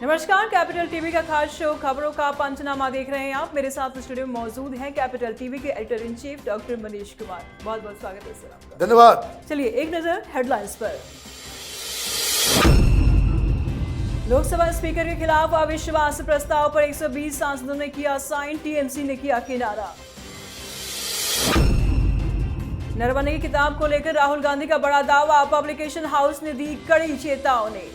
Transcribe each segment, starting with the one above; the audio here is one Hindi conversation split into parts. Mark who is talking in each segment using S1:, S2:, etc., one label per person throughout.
S1: नमस्कार, कैपिटल टीवी का खास शो खबरों का पंचनामा देख रहे हैं आप। मेरे साथ स्टूडियो में मौजूद हैं कैपिटल टीवी के editor in chief doctor Manish Kumar. बहुत बहुत स्वागत है सर आपका।
S2: धन्यवाद।
S1: चलिए एक नजर हेडलाइंस पर। लोकसभा स्पीकर के खिलाफ अविश्वास प्रस्ताव पर 120 सांसदों ने किया साइन, टीएमसी ने किया किनारा। नरवणे की किताब को लेकर राहुल गांधी का बड़ा दावा, पब्लिकेशन हाउस ने दी कड़ी चेतावनी।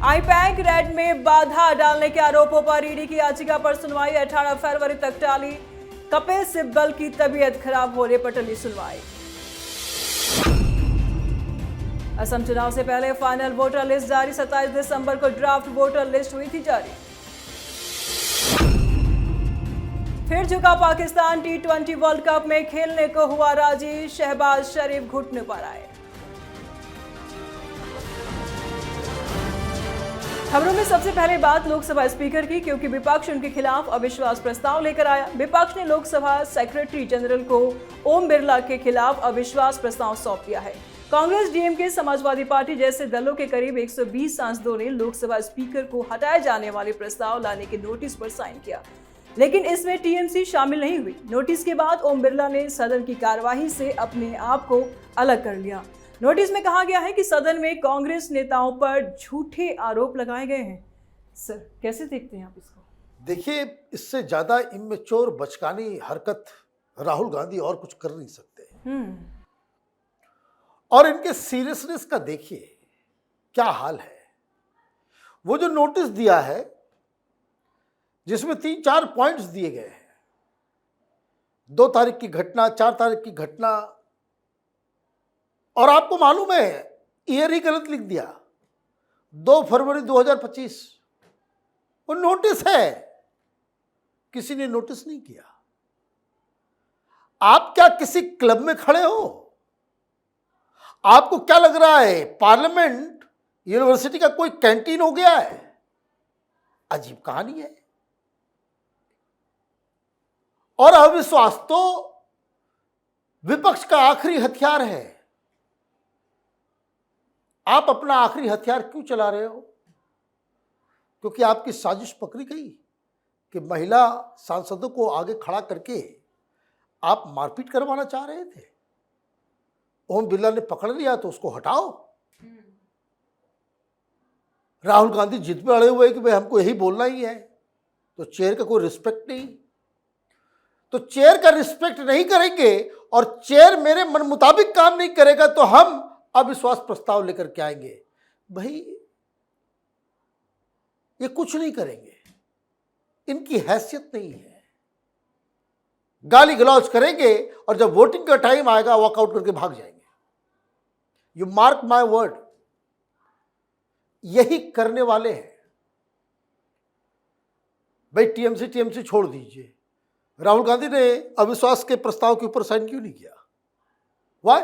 S1: आईपैक रेड में बाधा डालने के आरोपों पर ईडी की याचिका पर सुनवाई 18 फरवरी तक टाली। कपिल सिब्बल की तबीयत खराब होने पर टली सुनवाई। असम चुनाव से पहले फाइनल वोटर लिस्ट जारी, 27 दिसंबर को ड्राफ्ट वोटर लिस्ट हुई थी जारी। फिर झुका पाकिस्तान, T20 वर्ल्ड कप में खेलने को हुआ राजी, शहबाज शरीफ घुटने पर आए। खबरों में सबसे पहले बात लोकसभा स्पीकर की, क्योंकि विपक्ष उनके खिलाफ अविश्वास प्रस्ताव लेकर आया। विपक्ष ने लोकसभा सेक्रेटरी जनरल को ओम बिरला के खिलाफ अविश्वास प्रस्ताव सौंप दिया है। कांग्रेस, डीएमके, समाजवादी पार्टी जैसे दलों के करीब 120 सांसदों ने लोकसभा स्पीकर को हटाए जाने वाले प्रस्ताव लाने के नोटिस पर साइन किया, लेकिन इसमें टीएमसी शामिल नहीं हुई। नोटिस के बाद ओम बिरला ने सदन की कार्यवाही से अपने आप को अलग कर लिया। नोटिस में कहा गया है कि सदन में कांग्रेस नेताओं पर झूठे आरोप लगाए गए हैं। सर, कैसे देखते हैं आप इसको?
S2: देखिए, इससे ज्यादा इमेच्योर बचकानी हरकत राहुल गांधी और कुछ कर नहीं सकते। और इनके सीरियसनेस का देखिए क्या हाल है। वो जो नोटिस दिया है जिसमें 3-4 पॉइंट्स दिए गए हैं, 2 तारीख की घटना, 4 तारीख की घटना, और आपको मालूम है ईयर ही गलत लिख दिया, 2 फरवरी 2025। वो नोटिस है, किसी ने नोटिस नहीं किया। आप क्या किसी क्लब में खड़े हो? आपको क्या लग रहा है पार्लियामेंट यूनिवर्सिटी का कोई कैंटीन हो गया है? अजीब कहानी है। और अविश्वास तो विपक्ष का आखिरी हथियार है। आप अपना आखिरी हथियार क्यों चला रहे हो? क्योंकि आपकी साजिश पकड़ी गई कि महिला सांसदों को आगे खड़ा करके आप मारपीट करवाना चाह रहे थे। ओम बिरला ने पकड़ लिया तो उसको हटाओ। राहुल गांधी जिद पे अड़े हुए कि भाई हमको यही बोलना ही है, तो चेयर का कोई रिस्पेक्ट नहीं। तो चेयर का रिस्पेक्ट नहीं करेंगे और चेयर मेरे मन मुताबिक काम नहीं करेगा तो हम अविश्वास प्रस्ताव लेकर के आएंगे। भाई, ये कुछ नहीं करेंगे, इनकी हैसियत नहीं है। गाली गलौज करेंगे और जब वोटिंग का टाइम आएगा वॉकआउट करके भाग जाएंगे। यू मार्क माय वर्ड, यही करने वाले हैं। भाई, टीएमसी छोड़ दीजिए। राहुल गांधी ने अविश्वास के प्रस्ताव के ऊपर साइन क्यों नहीं किया? वाई?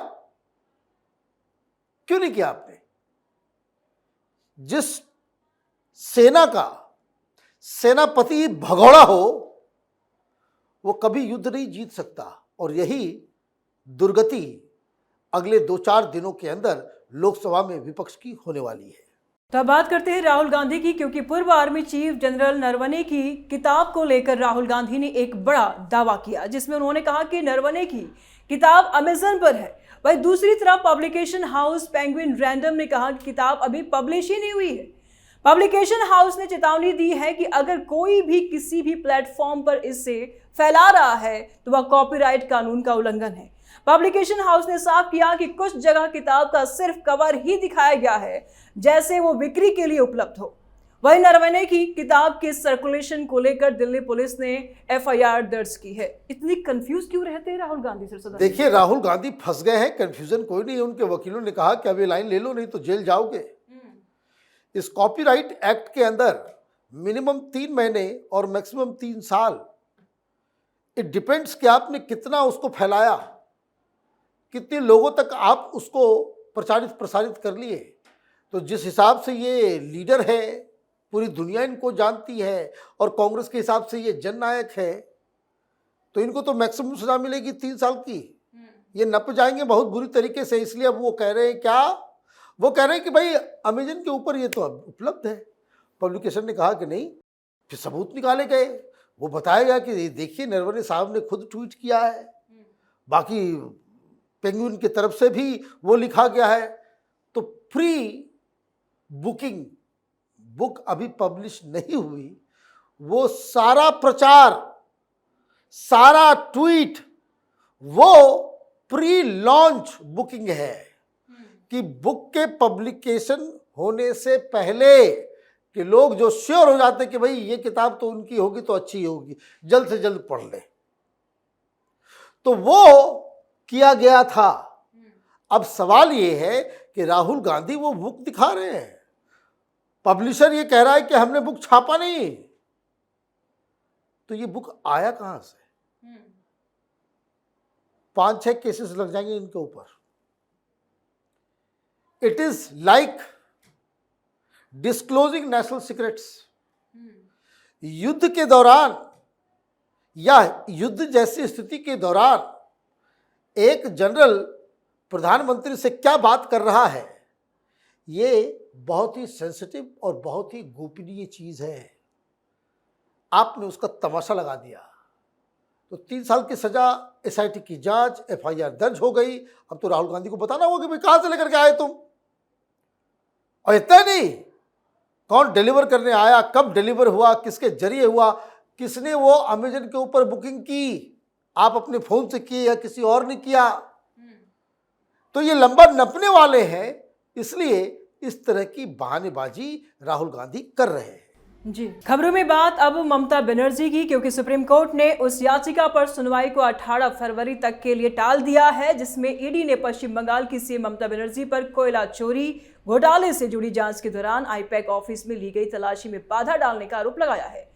S2: क्यों नहीं किया आपने? जिस सेना का सेनापति भगौड़ा हो वो कभी युद्ध नहीं जीत सकता, और यही दुर्गति अगले 2-4 दिनों के अंदर लोकसभा में विपक्ष की होने वाली है।
S1: तो अब बात करते हैं राहुल गांधी की, क्योंकि पूर्व आर्मी चीफ जनरल नरवणे की किताब को लेकर राहुल गांधी ने एक बड़ा दावा किया, जिसमें उन्होंने कहा कि नरवणे की किताब अमेजन पर है। वहीं दूसरी तरफ पब्लिकेशन हाउस पेंगुइन रैंडम ने कहा कि किताब अभी पब्लिश ही नहीं हुई है। पब्लिकेशन हाउस ने चेतावनी दी है कि अगर कोई भी किसी भी प्लेटफॉर्म पर इसे फैला रहा है तो वह कॉपीराइट कानून का उल्लंघन है। पब्लिकेशन हाउस ने साफ किया कि कुछ जगह किताब का सिर्फ कवर ही दिखाया गया है, जैसे वो बिक्री के लिए उपलब्ध हो। वहीं नरवणे की किताब के सर्कुलेशन को लेकर दिल्ली पुलिस ने एफआईआर दर्ज की है। इतनी कंफ्यूज क्यों रहते हैं राहुल गांधी सर?
S2: देखिए, राहुल गांधी फंस गए हैं। कंफ्यूजन कोई नहीं है। उनके वकीलों ने कहा कि अभी लाइन ले लो, नहीं तो जेल जाओगे। इस कॉपीराइट एक्ट के अंदर मिनिमम 3 महीने और मैक्सिमम 3 साल, इट डिपेंड्स कि आपने कितना उसको फैलाया, कितने लोगों तक आप उसको प्रसारित कर लिए। तो जिस हिसाब से ये लीडर है, पूरी दुनिया इनको जानती है, और कांग्रेस के हिसाब से ये जननायक है, तो इनको तो मैक्सिमम सजा मिलेगी 3 साल की। ये नप जाएंगे बहुत बुरी तरीके से। इसलिए अब वो कह रहे हैं क्या, वो कह रहे हैं कि भाई अमेजन के ऊपर ये तो अब उपलब्ध है। पब्लिकेशन ने कहा कि नहीं, फिर सबूत निकाले गए, वो बताया गया कि देखिए नरवणे साहब ने खुद ट्वीट किया है, बाकी पेंगुइन की तरफ से भी वो लिखा गया है। तो प्री बुकिंग बुक अभी पब्लिश नहीं हुई, वो सारा प्रचार, सारा ट्वीट वो प्री लॉन्च बुकिंग है कि बुक के पब्लिकेशन होने से पहले कि लोग जो श्योर हो जाते कि भाई ये किताब तो उनकी होगी तो अच्छी होगी, जल्द से जल्द पढ़ ले, तो वो किया गया था। अब सवाल ये है कि राहुल गांधी वो बुक दिखा रहे हैं, पब्लिशर ये कह रहा है कि हमने बुक छापा नहीं, तो ये बुक आया कहां से? 5-6 केसेस लग जाएंगे इनके ऊपर। It is like disclosing national secrets. युद्ध के दौरान या युद्ध जैसी स्थिति के दौरान एक जनरल प्रधानमंत्री से क्या बात कर रहा है, ये बहुत ही सेंसिटिव और बहुत ही गोपनीय चीज है। आपने उसका तमाशा लगा दिया तो 3 साल की सजा, एसआईटी की जांच, एफआईआर दर्ज हो गई। अब तो राहुल गांधी को बताना होगा कि भाई कहां से लेकर के आए तुम, और इतना नहीं, कौन डिलीवर करने आया, कब डिलीवर हुआ, किसके जरिए हुआ, किसने वो अमेजन के ऊपर बुकिंग की, आप अपने फोन से किए या किसी और ने किया। तो ये लंबा नपने वाले हैं, इसलिए इस तरह की बहानेबाजी राहुल गांधी कर रहे हैं।
S1: जी, खबरों में बात अब ममता बनर्जी की, क्योंकि सुप्रीम कोर्ट ने उस याचिका पर सुनवाई को 18 फरवरी तक के लिए टाल दिया है जिसमें ईडी ने पश्चिम बंगाल की सीएम ममता बनर्जी पर कोयला चोरी घोटाले से जुड़ी जांच के दौरान आईपैक ऑफिस में ली गई तलाशी में बाधा डालने का आरोप लगाया है।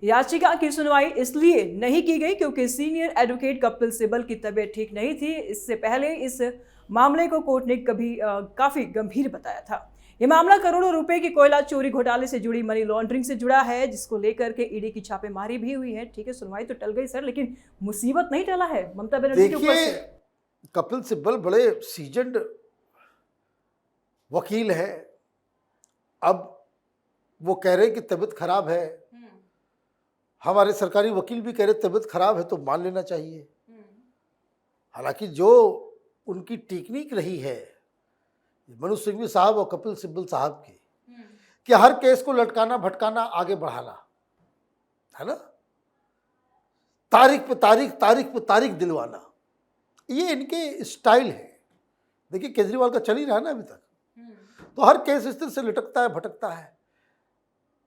S1: याचिका की सुनवाई इसलिए नहीं की गई क्योंकि सीनियर एडवोकेट कपिल सिब्बल की तबीयत ठीक नहीं थी। इससे पहले इस मामले को कोर्ट ने काफी गंभीर बताया था। ये मामला करोड़ों रुपए की कोयला चोरी घोटाले से जुड़ी मनी लॉन्ड्रिंग से जुड़ा है, जिसको लेकर के ईडी की छापेमारी भी हुई है। ठीक है, सुनवाई तो टल गई सर, लेकिन मुसीबत नहीं टला है ममता बनर्जी के ऊपर से।
S2: कपिल सिब्बल बड़े सीजन्ड वकील है, अब वो कह रहे हैं कि तबीयत खराब है, हमारे सरकारी वकील भी कह रहे तबीयत खराब है तो मान लेना चाहिए। हालांकि जो उनकी टेक्निक रही है मनोज सिंघवी साहब और कपिल सिब्बल साहब की, कि हर केस को लटकाना भटकाना, आगे बढ़ाना, है ना, तारीख पे तारीख, तारीख पे तारीख दिलवाना, ये इनके स्टाइल है। देखिए केजरीवाल का चल ही रहा है ना अभी तक, तो हर केस इस तरह से लटकता है भटकता है।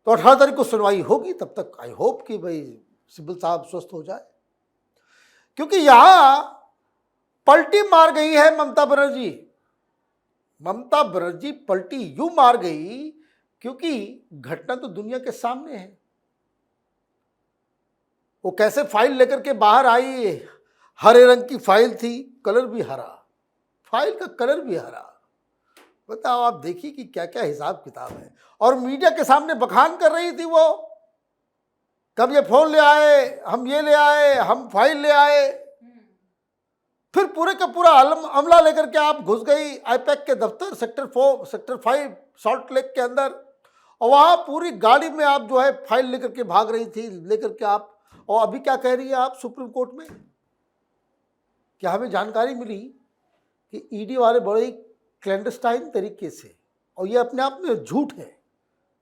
S2: तो 18 तारीख को सुनवाई होगी, तब तक आई होप कि भाई सिब्बल साहब स्वस्थ हो जाए, क्योंकि यहां पलटी मार गई है ममता बनर्जी। ममता बनर्जी पलटी यूं मार गई क्योंकि घटना तो दुनिया के सामने है। वो कैसे फाइल लेकर के बाहर आई, हरे रंग की फाइल थी, कलर भी हरा, फाइल का कलर भी हरा। बताओ, आप देखिए कि क्या क्या हिसाब किताब है। और मीडिया के सामने बखान कर रही थी वो, कब ये फोन ले आए, हम ये ले आए, हम फाइल ले आए। फिर पूरे का पूरा अमला लेकर के आप घुस गई आईपैक के दफ्तर सेक्टर 5 सॉल्ट लेक के अंदर, और वहाँ पूरी गाड़ी में आप जो है फाइल लेकर के भाग रही थी, लेकर के आप। और अभी क्या कह रही है आप सुप्रीम कोर्ट में? क्या हमें जानकारी मिली कि ईडी वाले बड़े ही क्लैंडस्टाइन तरीके से, और ये अपने आप में झूठ है।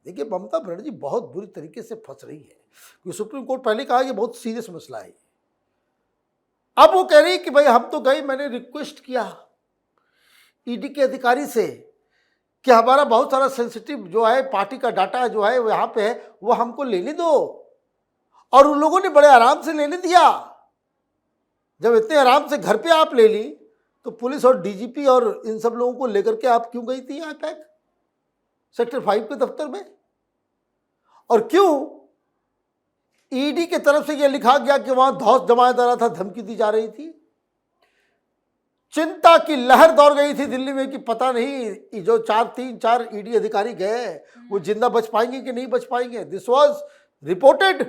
S2: देखिए ममता बनर्जी बहुत बुरी तरीके से फंस रही है, क्योंकि सुप्रीम कोर्ट पहले कहा कि बहुत सीरियस मसला है। अब वो कह रही कि भाई हम तो गए, मैंने रिक्वेस्ट किया ईडी के अधिकारी से कि हमारा बहुत सारा सेंसिटिव जो है पार्टी का डाटा जो है वो यहाँ पे है, वो हमको लेने दो, और उन लोगों ने बड़े आराम से लेने दिया। जब इतने आराम से घर पे आप ले ली, तो पुलिस और डीजीपी और इन सब लोगों को लेकर के आप क्यों गई थी आईपैक सेक्टर 5 के दफ्तर में? और क्यों ईडी की तरफ से यह लिखा गया कि वहां धौस जमाया जा रहा था, धमकी दी जा रही थी? चिंता की लहर दौड़ गई थी दिल्ली में कि पता नहीं जो 3-4 ईडी अधिकारी गए वो जिंदा बच पाएंगे कि नहीं बच पाएंगे। दिस वाज रिपोर्टेड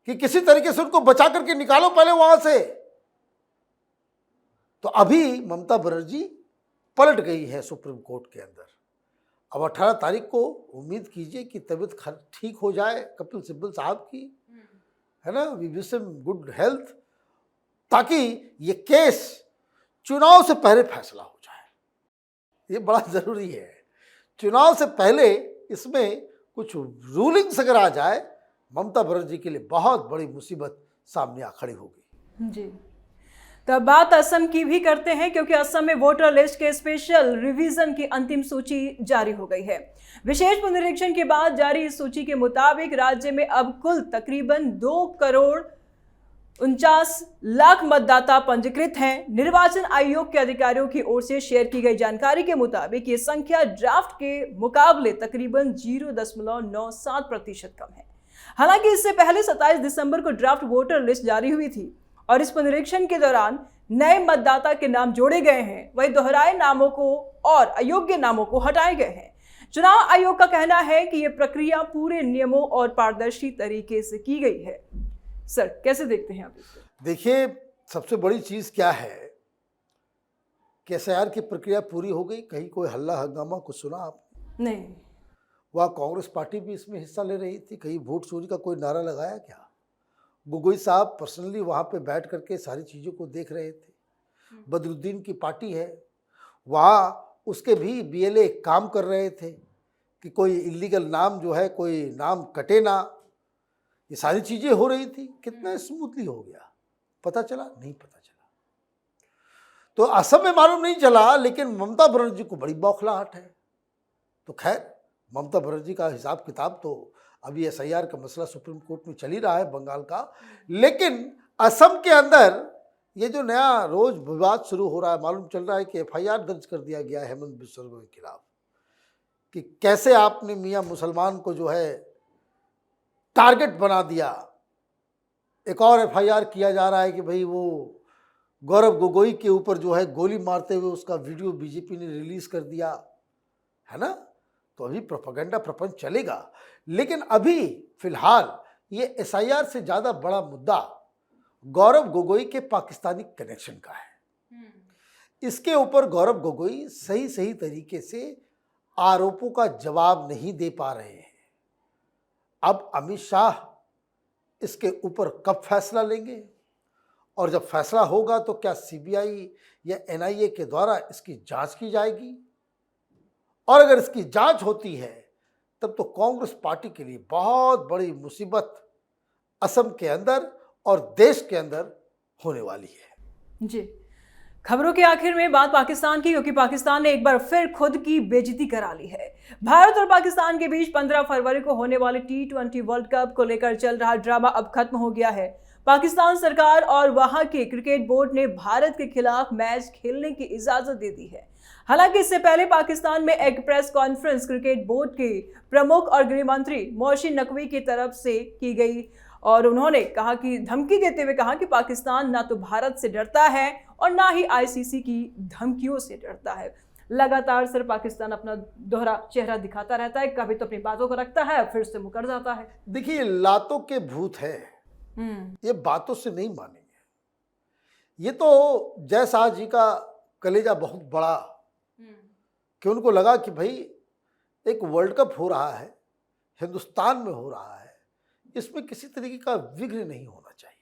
S2: कि किसी तरीके से उनको बचा करके निकालो पहले वहां से। तो अभी ममता बनर्जी पलट गई है सुप्रीम कोर्ट के अंदर। अब 18 तारीख को उम्मीद कीजिए कि तबीयत ठीक हो जाए कपिल सिब्बल साहब की, है ना, we wish him good health, ताकि ये केस चुनाव से पहले फैसला हो जाए। ये बड़ा जरूरी है, चुनाव से पहले इसमें कुछ रूलिंग्स अगर आ जाए, ममता बनर्जी के लिए बहुत बड़ी मुसीबत सामने आ खड़ी होगी।
S1: जी, तो अब बात असम की भी करते हैं, क्योंकि असम में वोटर लिस्ट के स्पेशल रिवीजन की अंतिम सूची जारी हो गई है। विशेष पुनरीक्षण के बाद जारी इस सूची के मुताबिक राज्य में अब कुल तकरीबन 2,49,00,000 मतदाता पंजीकृत हैं। निर्वाचन आयोग के अधिकारियों की ओर से शेयर की गई जानकारी के मुताबिक ये संख्या ड्राफ्ट के मुकाबले तकरीबन 0.97% कम है। हालांकि इससे पहले 27 दिसंबर को ड्राफ्ट वोटर लिस्ट जारी हुई थी और इस पुनरीक्षण के दौरान नए मतदाता के नाम जोड़े गए हैं, वहीं दोहराए नामों को और अयोग्य नामों को हटाए गए हैं। चुनाव आयोग का कहना है कि यह प्रक्रिया पूरे नियमों और पारदर्शी तरीके से की गई है। सर, कैसे देखते हैं आप इसको?
S2: देखिए, सबसे बड़ी चीज क्या है कि एसआईआर की प्रक्रिया पूरी हो गई, कहीं कोई हल्ला हंगामा कुछ सुना आपने?
S1: नहीं।
S2: वह कांग्रेस पार्टी भी इसमें हिस्सा ले रही थी, कहीं वोट चोरी का कोई नारा लगाया क्या? गोगोई साहब पर्सनली वहाँ पे बैठ करके सारी चीज़ों को देख रहे थे। बदरुद्दीन की पार्टी है, वहाँ उसके भी बीएलए काम कर रहे थे कि कोई इलीगल नाम जो है, कोई नाम कटे ना, ये सारी चीज़ें हो रही थी। कितना स्मूथली हो गया, पता चला? नहीं पता चला। तो असम में मालूम नहीं चला, लेकिन ममता बनर्जी को बड़ी बौखलाहट है। तो खैर, ममता बनर्जी का हिसाब किताब तो अभी एसआईआर का मसला सुप्रीम कोर्ट में चल ही रहा है बंगाल का, लेकिन असम के अंदर ये जो नया रोज विवाद शुरू हो रहा है, मालूम चल रहा है कि एफआईआर दर्ज कर दिया गया है हेमंत बिस्वा के खिलाफ कि कैसे आपने मियां मुसलमान को जो है टारगेट बना दिया। एक और एफआईआर किया जा रहा है कि भाई वो गौरव गोगोई के ऊपर जो है गोली मारते हुए उसका वीडियो बीजेपी ने रिलीज कर दिया है ना। तो अभी प्रोपेगेंडा प्रपंच चलेगा, लेकिन अभी फिलहाल ये एसआईआर से ज्यादा बड़ा मुद्दा गौरव गोगोई के पाकिस्तानी कनेक्शन का है। इसके ऊपर गौरव गोगोई सही तरीके से आरोपों का जवाब नहीं दे पा रहे हैं। अब अमित शाह इसके ऊपर कब फैसला लेंगे, और जब फैसला होगा तो क्या सीबीआई या एनआईए के द्वारा इसकी जांच की जाएगी, और अगर इसकी जांच होती है तब तो कांग्रेस पार्टी के लिए बहुत बड़ी मुसीबत असम के अंदर और देश के अंदर होने वाली है।
S1: जी, खबरों के आखिर में बात पाकिस्तान की, क्योंकि पाकिस्तान ने एक बार फिर खुद की बेइज्जती करा ली है। भारत और पाकिस्तान के बीच 15 फरवरी को होने वाले T20 वर्ल्ड कप को लेकर चल रहा ड्रामा अब खत्म हो गया है। पाकिस्तान सरकार और वहां के क्रिकेट बोर्ड ने भारत के खिलाफ मैच खेलने की इजाजत दे दी है। हालांकि इससे पहले पाकिस्तान में एक प्रेस कॉन्फ्रेंस क्रिकेट बोर्ड के प्रमुख और गृह मंत्री मोहसिन नकवी की तरफ से की गई, और उन्होंने कहा कि धमकी देते हुए कहा कि पाकिस्तान ना तो भारत से डरता है और ना ही आईसीसी की धमकियों से डरता है। लगातार सर पाकिस्तान अपना दोहरा चेहरा दिखाता रहता है, कभी तो अपनी बातों को रखता है फिर से मुकर जाता है।
S2: देखिए, लातों के भूत है, ये बातों से नहीं मानेंगे। ये तो जय शाह जी का कलेजा बहुत बड़ा कि उनको लगा कि भाई एक वर्ल्ड कप हो रहा है, हिंदुस्तान में हो रहा है, इसमें किसी तरीके का विघ्न नहीं होना चाहिए।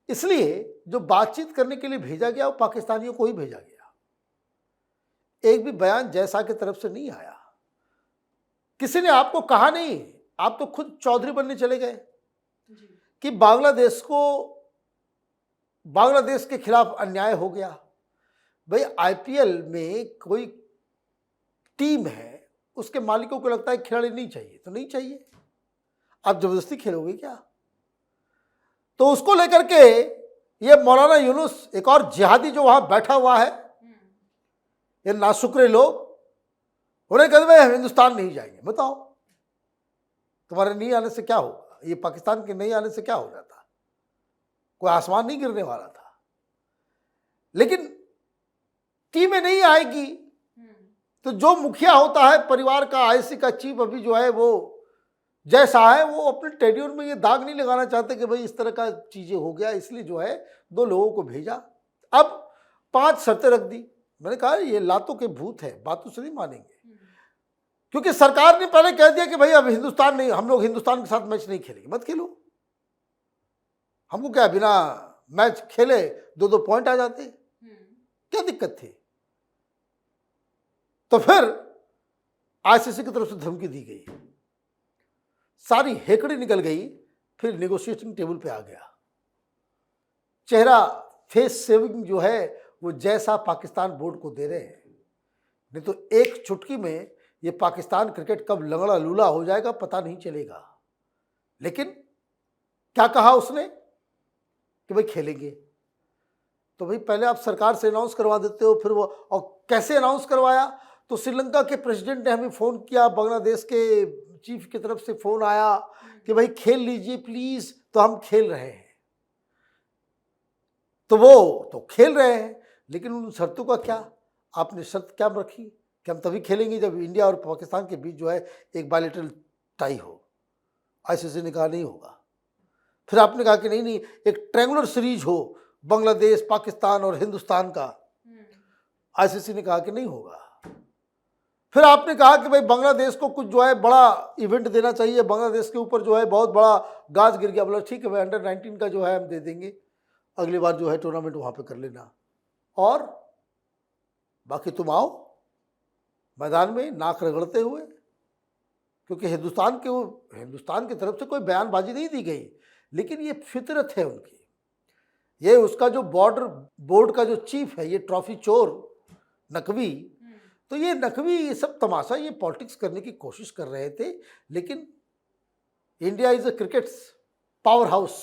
S2: इसलिए जो बातचीत करने के लिए भेजा गया वो पाकिस्तानियों को ही भेजा गया। एक भी बयान जैसा की तरफ से नहीं आया, किसी ने आपको कहा नहीं, आप तो खुद चौधरी बनने चले गए कि बांग्लादेश के खिलाफ अन्याय हो गया। भाई आईपीएल में कोई टीम है, उसके मालिकों को लगता है खिलाड़ी नहीं चाहिए तो नहीं चाहिए, आप जबरदस्ती खेलोगे क्या? तो उसको लेकर के ये मौलाना यूनुस, एक और जिहादी जो वहां बैठा हुआ है, ये नाशुक्रे लोग, उन्हें कहते भाई हम हिंदुस्तान नहीं जाएंगे। बताओ तुम्हारे नहीं आने से क्या होगा, ये पाकिस्तान के नहीं आने से क्या हो जाता, कोई आसमान नहीं गिरने वाला था। लेकिन टीमें नहीं आएगी तो जो मुखिया होता है परिवार का, आईसी का चीफ अभी जो है वो जैसा है, वो अपने टेन्योर में ये दाग नहीं लगाना चाहते कि भाई इस तरह का चीजें हो गया, इसलिए जो है 2 लोगों को भेजा। अब 5 शर्तें रख दी, मैंने कहा ये लातों के भूत है, बातों से नहीं मानेंगे, क्योंकि सरकार ने पहले कह दिया कि भाई अब हिंदुस्तान नहीं, हम लोग हिंदुस्तान के साथ मैच नहीं खेलेंगे। मत खेलो, हमको क्या बिना मैच खेले 2-2 पॉइंट आ जाते, क्या दिक्कत थी? तो फिर आईसीसी की तरफ से धमकी दी गई, सारी हेकड़ी निकल गई, फिर नेगोशिएटिंग टेबल पे आ गया। चेहरा फेस सेविंग जो है वो जैसा पाकिस्तान बोर्ड को दे रहे हैं, नहीं तो एक चुटकी में ये पाकिस्तान क्रिकेट कब लंगड़ा लूला हो जाएगा पता नहीं चलेगा। लेकिन क्या कहा उसने कि भाई खेलेंगे, तो भाई पहले आप सरकार से अनाउंस करवा देते हो, फिर वो, और कैसे अनाउंस करवाया? तो श्रीलंका के प्रेसिडेंट ने हमें फ़ोन किया, बांग्लादेश के चीफ की तरफ से फ़ोन आया कि भाई खेल लीजिए प्लीज़, तो हम खेल रहे हैं। तो वो तो खेल रहे हैं, लेकिन उन शर्तों का क्या? आपने शर्त क्या रखी कि हम तभी खेलेंगे जब इंडिया और पाकिस्तान के बीच जो है एक बायलैटरल टाई हो। आईसीसी ने कहा नहीं होगा। फिर आपने कहा कि नहीं नहीं, एक ट्रायंगुलर सीरीज हो बांग्लादेश, पाकिस्तान और हिंदुस्तान का। आईसीसी ने कहा कि नहीं होगा। फिर आपने कहा कि भाई बांग्लादेश को कुछ जो है बड़ा इवेंट देना चाहिए, बांग्लादेश के ऊपर जो है बहुत बड़ा गाज गिर गया। बोला ठीक है भाई, अंडर 19 का जो है हम दे देंगे, अगली बार जो है टूर्नामेंट वहाँ पे कर लेना, और बाकी तुम आओ मैदान में नाक रगड़ते हुए, क्योंकि हिंदुस्तान की तरफ से कोई बयानबाजी नहीं दी गई, लेकिन ये फितरत है उनकी। ये उसका जो बोर्ड का जो चीफ है, ये ट्रॉफी चोर नकवी, तो ये नकवी ये सब तमाशा, ये पॉलिटिक्स करने की कोशिश कर रहे थे। लेकिन India is a cricket power house,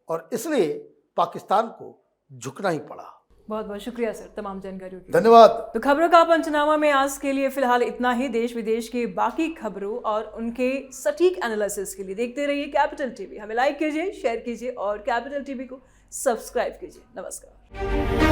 S2: और इसलिए पाकिस्तान को झुकना ही पड़ा।
S1: बहुत बहुत शुक्रिया सर तमाम जानकारियों के लिए।
S2: धन्यवाद।
S1: तो खबरों का पंचनामा में आज के लिए फिलहाल इतना ही। देश विदेश के बाकी खबरों और उनके सटीक एनालिसिस के लिए देखते रहिए कैपिटल टीवी। हमें लाइक कीजिए, शेयर कीजिए और कैपिटल टीवी को सब्सक्राइब कीजिए। नमस्कार।